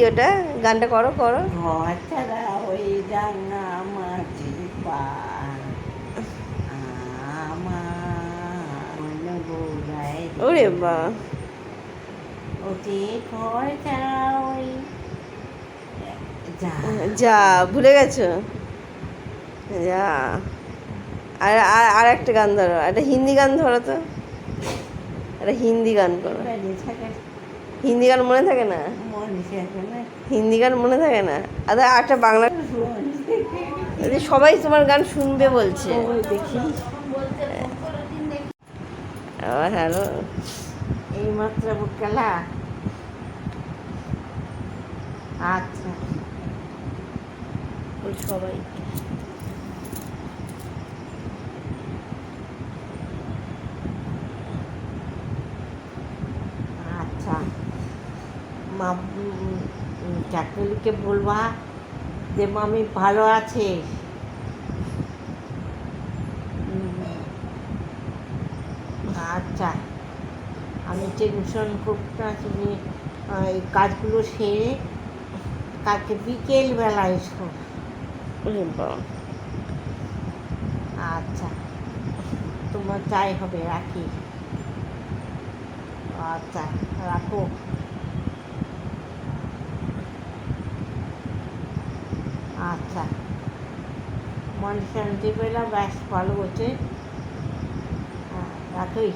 ওটা? গানটা করো করো। ঘর ছাড়া ওই রাঙা মাটির পাড় আমার গোড়ায় ওরে বা, ওতে ঘর ছাড়া ওই যা যা ভুলে গেছো? যা। আর আর আর একটা গান ধরো, একটা হিন্দি গান ধরো তো, একটা হিন্দি গান করো। হিন্দি গান মনে থাকে না? মনে থাকে না। হিন্দি গান মনে থাকে না? আচ্ছা একটা বাংলা, সবাই তোমার গান শুনবে বলছে। ওই দেখি আবার হ্যালো, এই মাত্র বুকালা। আচ্ছা ওই সবাই আচ্ছা মা চাকরিকে বলবা যে মামি ভালো আছে। আচ্ছা আমি টেনশন করতে না, তুমি এই কাজগুলো সেরে কালকে বিকেলবেলা এসো। ওরে বাবা। আচ্ছা তোমার যাই হবে, রাখি। আচ্ছা রাখো। আচ্ছা মনে শান্তি পেলাম, ব্যাস ভালো হচ্ছে। রাখি।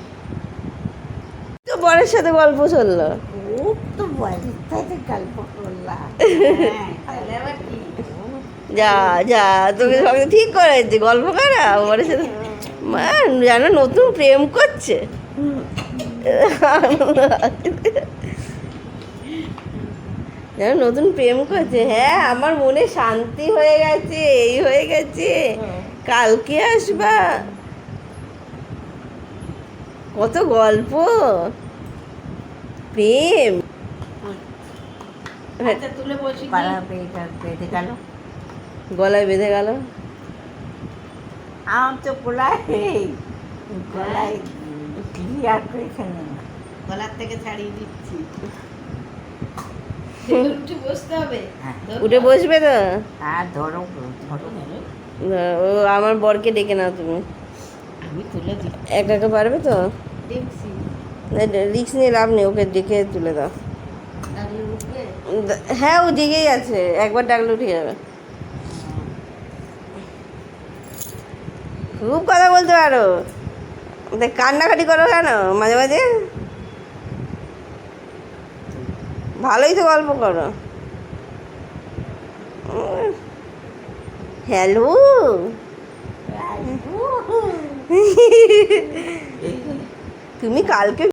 তো বরের সাথে গল্প চললো। খুব তো বাড়ির সাথে গল্প করলাম। যা যা, তোকে সবাই ঠিক করেছে গল্প করা বরের সাথে। মা জানো নতুন প্রেম করছে। জানো নতুন প্রেম করছে। হ্যাঁ আমার মনে শান্তি হয়ে গেছে, এই হয়ে গেছে, কালকে আসবা। কত গল্প, প্রেম। তুলে বসি পাড়া বেঁধে গেল, গলায় বেঁধে গেল। আমার তো গলায় গলায় ক্লিয়ার করে এখানে গলার থেকে ছাড়িয়ে দিচ্ছি। উঠে বসতে হবে, উঠে বসবে তো। হ্যাঁ ধরো ধরো। ও আমার বরকে ডেকে নাও তুমি। আমি তুলে দিই, একা একা পারবে তো? দেখছি রিক্স নিয়ে লাভ নেই, ওকে ডেকে তুলে দাও। হ্যাঁ ও জেগেই আছে, একবার ডাকলে উঠে যাবে। খুব কথা বলতে পারো, কান্নাকাটি করো কেন মাঝে মাঝে? ভালোই তো গল্প করো। হ্যালো, তুমি কালকে